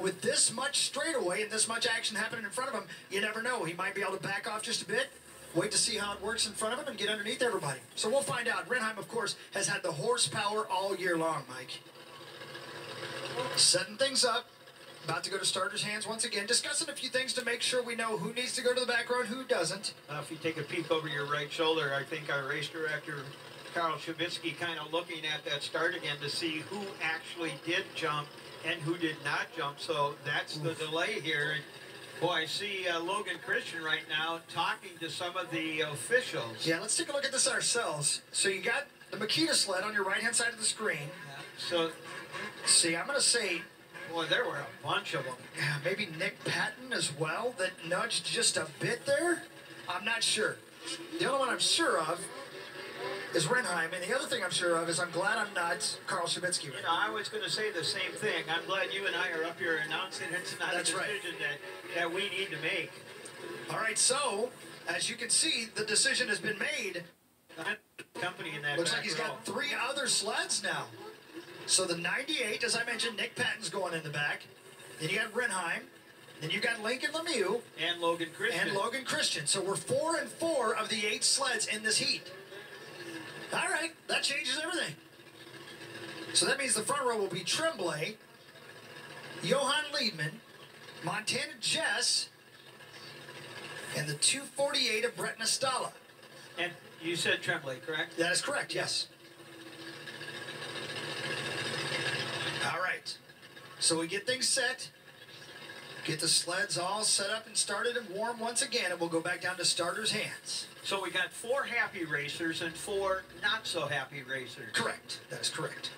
with this much straightaway and this much action happening in front of him, you never know. He might be able to back off just a bit, wait to see how it works in front of him, and get underneath everybody. So we'll find out. Renheim, of course, has had the horsepower all year long, Mike. Setting things up. About to go to starters' hands once again, discussing a few things to make sure we know who needs to go to the back row and who doesn't. If you take a peek over your right shoulder, I think our race director, Karl Shabitsky, kind of looking at that start again to see who actually did jump and who did not jump. So that's the delay here. And boy, I see Logan Christian right now talking to some of the officials. Yeah, let's take a look at this ourselves. So you got the Makita sled on your right-hand side of the screen. So, see, I'm going to say... Boy, there were a bunch of them. Yeah, maybe Nick Patton as well that nudged just a bit there. I'm not sure. The only one I'm sure of is Renheim, and the other thing I'm sure of is I'm glad I'm not Karl Shabitsky. You know, I was going to say the same thing. I'm glad you and I are up here announcing it's not a decision that we need to make. All right, so as you can see, the decision has been made. Company in that looks like he's got 3 other sleds now. So the 98, as I mentioned, Nick Patton's going in the back. Then you got Renheim. Then you got Lincoln Lemieux. And Logan Christian. So we're 4 and 4 of the 8 sleds in this heat. All right, that changes everything. So that means the front row will be Tremblay, Johan Liedman, Montana Jess, and the 248 of Brett Nastala. And you said Tremblay, correct? That is correct, yes. All right, so we get things set, get the sleds all set up and started and warm once again, and we'll go back down to starters' hands. So we got 4 happy racers and 4 not-so-happy racers. Correct, that is correct.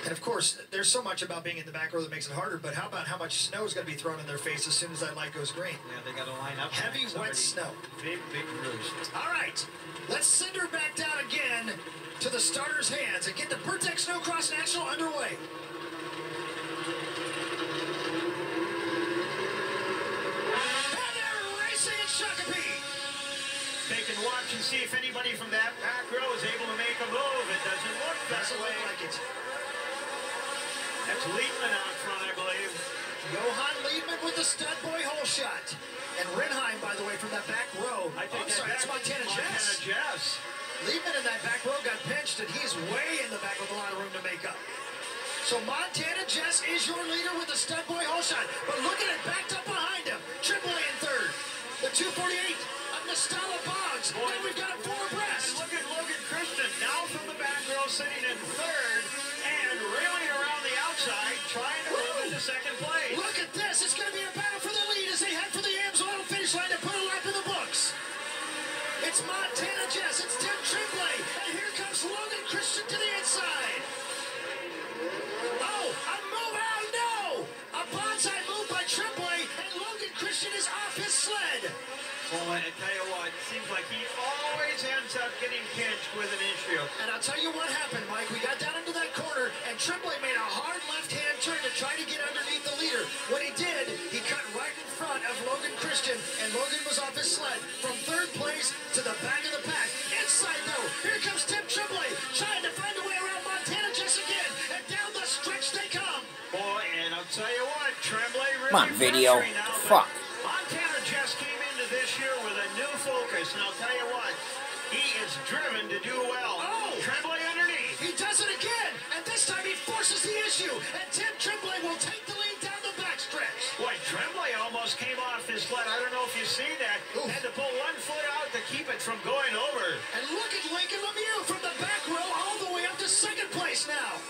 And of course, there's so much about being in the back row that makes it harder, but how about how much snow is going to be thrown in their face as soon as that light goes green? Yeah, they got to line up. Heavy, wet snow. Big roost. All right, let's send her back down again to the starters' hands and get the Pirtek Snocross National underway. And they're racing at Shakopee. Take and watch and see if anybody from that back row is able to make a move. It doesn't look that way. Like it. That's Liedman out front, I believe. Johan Liedman with the stud boy hole shot. And Renheim, by the way, from that back row. That's Montana Jess. Liedman in that back row got pinched, and he's way in the back with a lot of room to make up. So Montana Jess is your leader with the stud boy hole shot. But look at it, backed up behind him. Tremblay in third. The 248 of Nastala Boggs. Boy, then we've got a 4 abreast. And look at Logan Christian now from the back row sitting in third and reeling around the outside trying to move into second place. Look at this. It's going to be a battle for the lead as they head for the Amsoil finish line to put a lap in the books. It's Montana Jess. It's Tim Tremblay. And here comes Logan Christian to the inside. Oh, a move out. No. A bonsai move by Tremblay. And Logan Christian is off his sled. Well, I tell you what, it seems like he always ends up getting pinched with an issue. And I'll tell you what happened, Mike. We got down into that corner, and Tremblay made a hard left-hand turn to try to get underneath the leader. When he did, he cut right in front of Logan Christian, and Logan was off his sled from third place to the back of the pack. Inside, though, here comes Tim Tremblay, trying to find a way around Montana Jess again, and down the stretch they come. Boy, and I'll tell you what, Tremblay really... Come on, video. Fuck. Montana Jess came into this year with a new focus, and I'll tell you what, he is driven to do well. Oh! Tremblay underneath. He does it again, and this time he forces the issue, and Tim Tremblay will take the lead down the backstretch. Boy, Tremblay almost came off his sled. I don't know if you see that. Ooh. Had to pull 1 foot out to keep it from going over. And look at Lincoln Lemieux from the back row all the way up to second place now.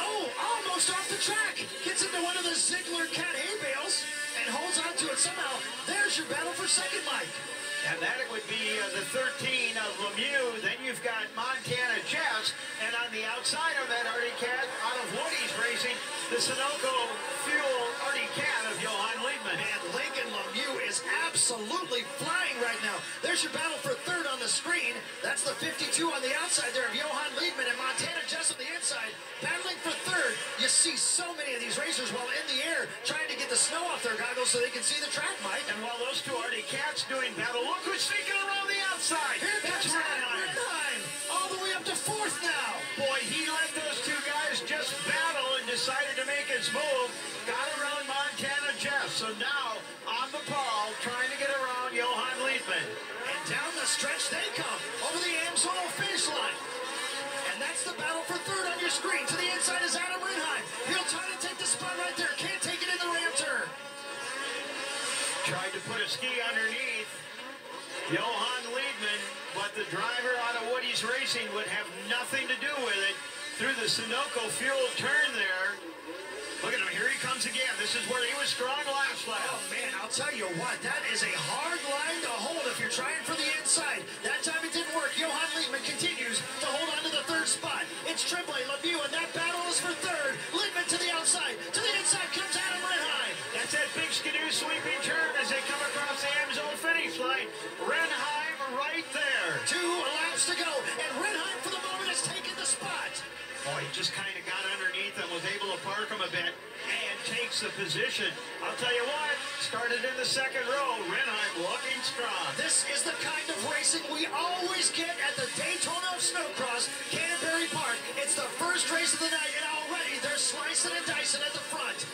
Oh, almost off the track. Gets into one of the Ziegler cat hay bales and holds on to it somehow. There's your battle for second, Mike. And that would be the 13 of Lemieux. Then you've got Montana Jess. And on the outside of that Artie Cat, out of Woody's Racing, the Sunoco Fuel Artie Cat of Johan Liedman. And Lincoln Lemieux is absolutely flying right now. There's your battle for third on the screen. That's the 52 on the outside there of Johan Liedman and Montana Jess on the inside. Battling for third. You see so many of these racers while in the air trying to get the snow off their goggles so they can see the track, Mike. And while those 2 Artie Cats doing battle, look who's sneaking around the outside. Here comes Renheim. All the way up to fourth now. Boy, he let those 2 guys just battle and decided to make his move. Got around So now on the ball, trying to get around Johan Liedman. And down the stretch they come over the Amsoil finish line. And that's the battle for third on your screen. To the inside is Adam Rinheim. He'll try to take the spot right there. Can't take it in the ram turn. Tried to put a ski underneath Johan Liedman, but the driver out of Woody's Racing would have nothing to do with it. Through the Sunoco fuel turn there. Look at him, here he comes again. This is where he was strong last lap. Oh man, I'll tell you what, that is a hard line to hold if you're trying for the inside. That time it didn't work. Johan Liedman continues to hold on to the third spot. It's Tremblay, Lemieux, and that battle is for third. Liedman to the outside. To the inside comes Adam Rinheim. That's that big skidoo sweeping turn as they come across the Amsoil finish line. Rinheim right there. 2 laps to go, and Rinheim for the moment has taken the spot. Oh, he just kind of got underneath and was able to park him a bit and takes the position. I'll tell you what, started in the second row. Rinheim looking strong. This is the kind of racing we always get at the Daytona of Snocross, Canterbury Park. It's the first race of the night, and already they're slicing and dicing at the front.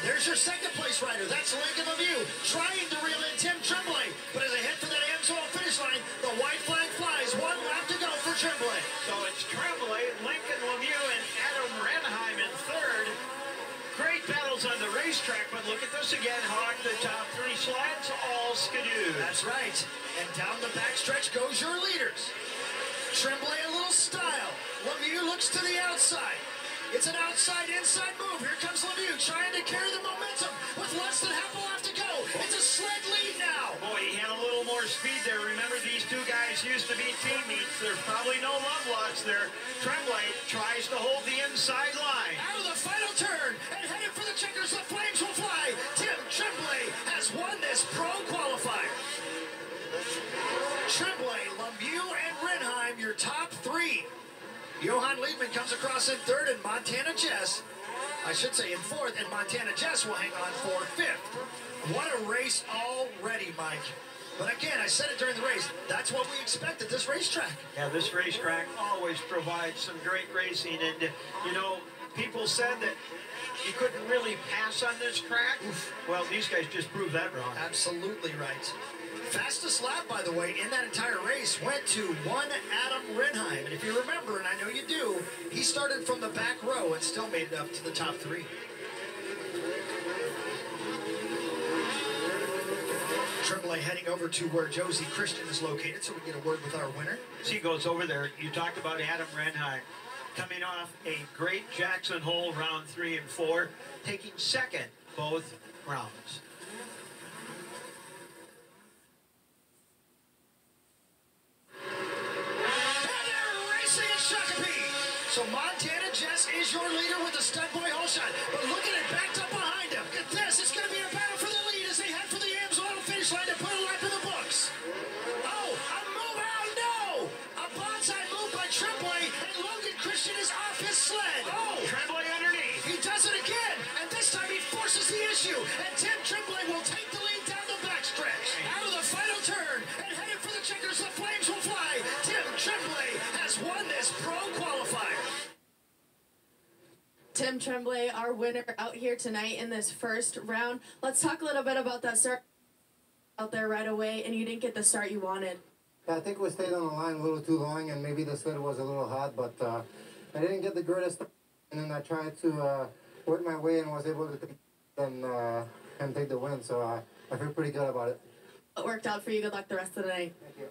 There's your second place rider. That's Lincoln Lemieux trying to reel in Tim Tremblay. But as they head for that Amsoil finish line, the white flag flies. 1 lap to go for Tremblay. So it's Tremblay, Lincoln Lemieux, and Adam Rinheim in third. Great battles on the racetrack, but look at this again, Hawk. The top 3 sleds, all skidoo. That's right. And down the backstretch goes your leaders. Tremblay a little style. Lemieux looks to the outside. It's an outside-inside move. Here comes Lemieux trying to carry the momentum with less than half a lap to go. It's a sled lead now. Boy, he had a little more speed there. Remember, these 2 guys used to be teammates. There's probably no love lost there. Tremblay tries to hold the inside line. Out of the final turn and headed for the checkers. The flames will fly. Tim Tremblay has won this Pro Qualifier. Tremblay, Lemieux, and Rinheim, your top 3. Johan Liedman comes across in third, and Montana Jess, I should say in fourth, and Montana Jess will hang on for 5th. What a race already, Mike. But again, I said it during the race, that's what we expect at this racetrack. Yeah, this racetrack always provides some great racing, and you know, people said that you couldn't really pass on this track. Well, these guys just proved that wrong. Absolutely right. Fastest lap, by the way, in that entire race went to one Adam Rinheim. And if you remember, and I know you do, he started from the back row and still made it up to the top 3. Tremblay heading over to where Josie Christian is located so we can get a word with our winner. As he goes over there, you talked about Adam Rinheim coming off a great Jackson Hole round 3 and 4, taking second both rounds. So Montana Jess is your leader with the stud boy hole shot. But look at it, backed up behind him. Look at this. It's going to be a battle for the lead as they head for the Amsoil finish line to put a lap in the books. Oh, a move out, no! A bonsai move by Tremblay, and Logan Christian is off his sled. Oh! Tremblay underneath. He does it again, and this time he forces the issue. And Tim Tremblay will take the lead down the backstretch. Out of the final turn, and headed for the checkers, the flames will fly. Tim Tremblay has won this Pro Qualifier. Tim Tremblay, our winner out here tonight in this first round. Let's talk a little bit about that start out there right away, and you didn't get the start you wanted. Yeah, I think we stayed on the line a little too long, and maybe the sled was a little hot, but I didn't get the greatest, and then I tried to work my way and was able to and take the win, so I feel pretty good about it. It worked out for you. Good luck the rest of the night. Thank you.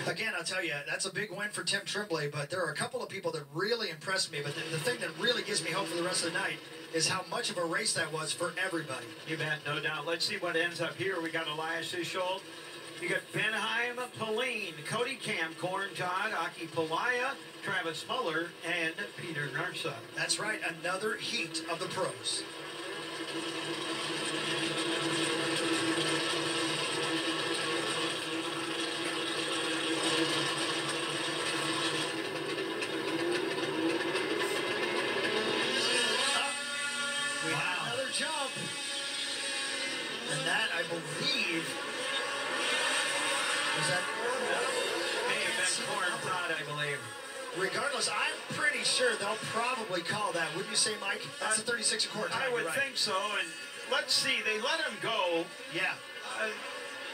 Again, I'll tell you, that's a big win for Tim Tremblay, but there are a couple of people that really impressed me. But the thing that really gives me hope for the rest of the night is how much of a race that was for everybody. You bet, no doubt. Let's see what ends up here. We got Elias Ishold. You got Benheim, Pauline, Cody Camcorn, Todd, Aki Palaya, Travis Muller, and Peter Narsa. That's right, another heat of the pros. Jump. And that, I believe, was that may have been corn Todd, I believe. Regardless, I'm pretty sure they'll probably call that. Wouldn't you say, Mike? That's a 36 a corn. I would think so. And let's see. They let him go. Yeah.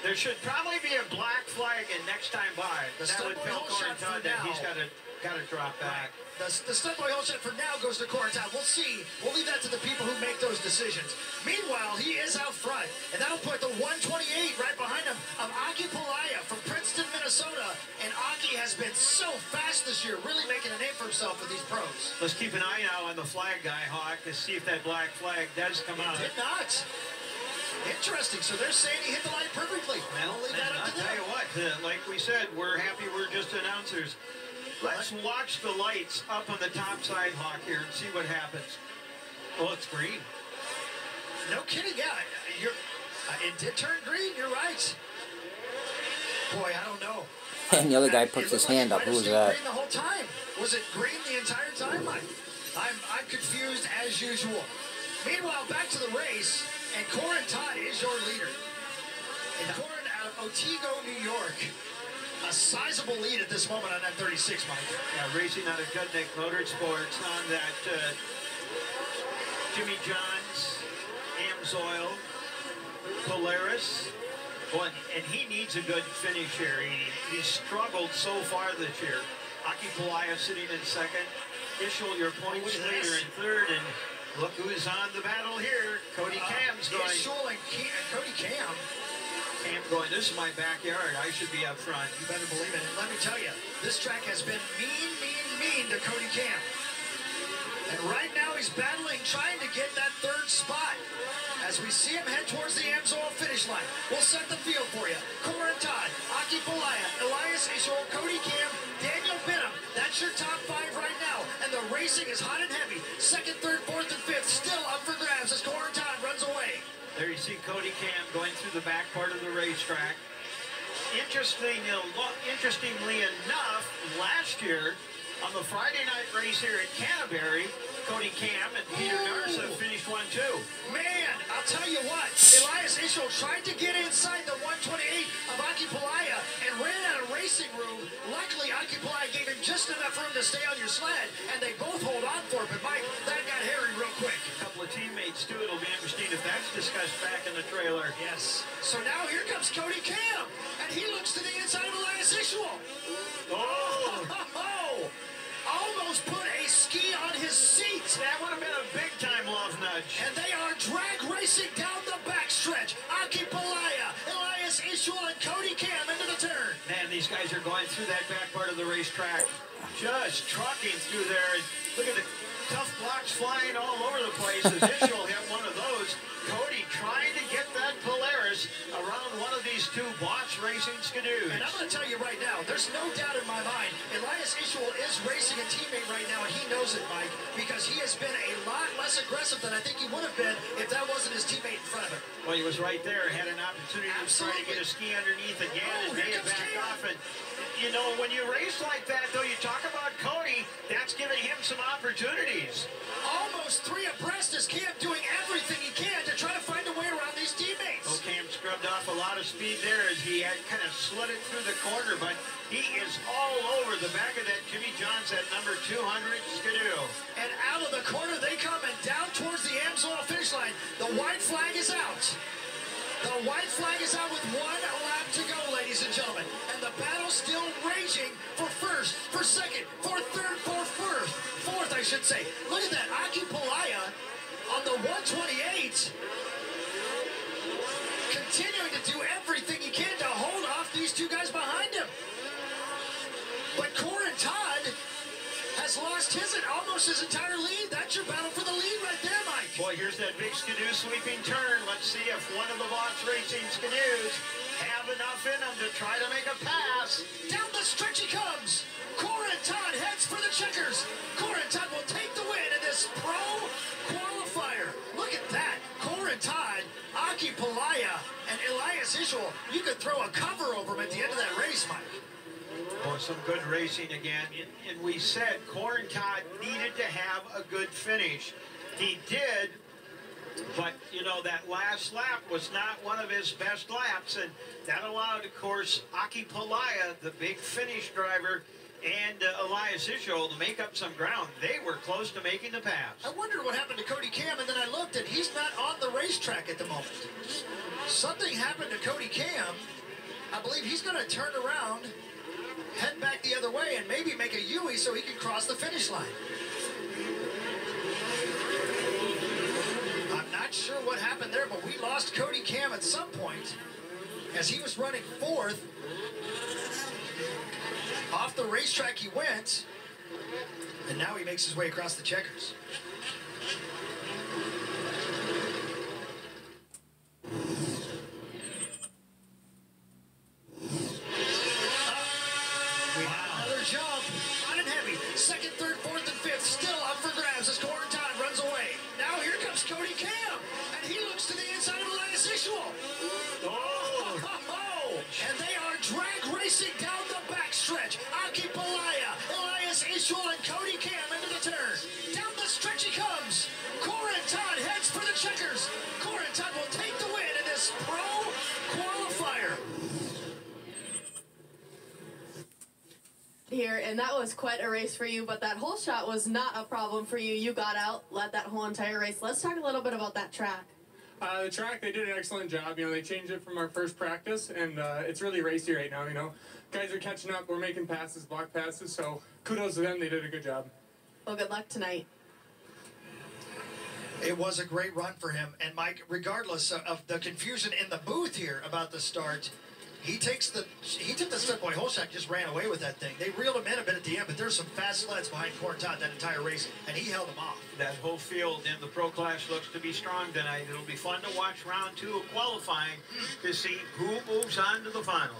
There should probably be a black flag in next time by. That would tell Corentin that he's got to drop back. The stud boy hole shot for now goes to Corentin. We'll see. We'll leave that to the people who make those decisions. Meanwhile, he is out front, and that'll put the 128 right behind him of Aki Pulaya from Princeton, Minnesota. And Aki has been so fast this year, really making a name for himself with these pros. Let's keep an eye now on the flag guy, Hawk, to see if that black flag does come out. It did not. Interesting. So they're saying he hit the line perfectly. Well, leave that up to them. I'll tell you what, like we said, we're happy we're just announcers. Let's watch the lights up on the top side, Hawk, here, and see what happens. Well, it's green. No kidding, yeah. It did turn green, you're right. Boy, I don't know. And the other guy puts his hand up. Who was that? Green the whole time. Was it green the entire time? I'm confused as usual. Meanwhile, back to the race, and Corentin is your leader. And Corentin out of Otsego, New York. A sizable lead at this moment on that 36, Mike. Yeah, racing out of Judnick Motorsports on that Jimmy John's, Amsoil, Polaris. Well, and he needs a good finish here. He's struggled so far this year. Aki Pulaya sitting in second. Ishel, your points leader in third. And look who's on the battle here. Cody Cam's going. Ishel and Cody Cam. Cam going, this is my backyard. I should be up front. You better believe it. And let me tell you, this track has been mean to Cody Cam. And right now he's battling, trying to get that third spot. As we see him head towards the Amsoil finish line, we'll set the field for you. Corentin, Aki Pulaya, Elias Ishel, Cody Cam, Daniel Binham. That's your top five right now. And the racing is hot and heavy. Second, third, fourth, and fifth still up for grabs as Corentin runs away. There you see Cody Cam going through the back part of the racetrack. Interestingly enough, last year on the Friday night race here at Canterbury, Cody Cam and Peter Narsa finished 1-2. Man, I'll tell you what, Elias Ishel tried to get inside the 128 of Aki Pulaya and ran out of racing room. Luckily, Aki Pulaya gave him just enough room to stay on your sled, and they both hold on for it. But Mike, that got hairy real quick. A couple of teammates too. It'll be interesting if that's discussed back in the trailer. Yes. So now here comes Cody Cam, and he looks to the inside of Elias Ishel. Oh! Almost put a ski on his seat. That would have been a big-time love nudge. And they are drag racing down the backstretch. Aki Pulaya, Elias Ishel, and Cody Cam into the turn. Man, these guys are going through that back part of the racetrack, just trucking through there. And look at the tough blocks flying all over the place as Ishel hit one of those. Cody trying to get that Polaris around one of these two Bosch Racing Skidoos. And I'm going to tell you right now, there's no doubt in my mind, Elias Ishel is racing a teammate right now, and he knows it, Mike, because he has been a lot less aggressive than I think he would have been if that wasn't his teammate in front of him. Well, he was right there, had an opportunity to try to get a ski underneath again, and may have backed off. And, you know, when you race like that, though, you talk about Cody, that's giving him some opportunities. Almost three abreast is Cam doing everything he can to try to find a way around these teammates. Oh, Cam scrubbed off a lot of speed there as he had kind of slid it through the corner, but he is all over the back of that Jimmy John's at number 200 Skidoo. And out of the corner they come, and down towards the Amsoil finish line. The white flag is out. The white flag is out with 1 lap to go, ladies and gentlemen. And the battle still raging for first, for second, for third, for fourth, I should say. Look at that, Aki Pulaya on the 128. Continuing to do everything he can to hold off these two guys behind him. But Corentin has lost almost his entire lead. That's your battle for the lead right there, Mike. Boy, here's that big Skidoo sweeping turn. Let's see if one of the Bosch Racing Skidoos have enough in them to try to make a pass. Down the stretch he comes. Corentin heads for the checkers. Corentin will take the win in this Pro Qualifier. Look at that. Corentin, Aki Pulaya, and Elias Ishel. You could throw a cover over him at the end of that race, Mike. Oh, some good racing again. And we said Corentin needed to have a good finish. He did, but, you know, that last lap was not one of his best laps, and that allowed, of course, Aki Pulaya, the big finish driver, and Elias Ishel to make up some ground. They were close to making the pass. I wondered what happened to Cody Cam, and then I looked, and he's not on the racetrack. racetrack at the moment. Something happened to Cody Cam. I believe he's going to turn around, head back the other way, and maybe make a U-ey so he can cross the finish line. I'm not sure what happened there, but we lost Cody Cam at some point as he was running fourth. Off the racetrack he went, and now he makes his way across the checkers. Another jump, hot and heavy. Second, third, fourth, and fifth, still up for grabs as Corentin runs away. Now here comes Cody Cam, and he looks to the inside of Elias Ishwal. And they are drag racing down the backstretch. Aki Palaya, Elias Ishwal, and Cody Cam into the turn. Down the stretch he comes. Corentin heads for the checkers. Corentin will take the win in this pro qualifier. Here, and that was quite a race for you, but that whole shot was not a problem for you. You got out, led that whole entire race. Let's talk a little bit about that track. The track, they did an excellent job. You know, they changed it from our first practice, and it's really racy right now, you know. Guys are catching up. We're making passes, block passes, so kudos to them. They did a good job. Well, good luck tonight. It was a great run for him. And, Mike, regardless of the confusion in the booth here about the start, he took the step boy whole shot, just ran away with that thing. They reeled him in a bit at the end, but there's some fast sleds behind Corentin that entire race, and he held them off. That whole field in the pro class looks to be strong tonight. It'll be fun to watch round 2 of qualifying to see who moves on to the final.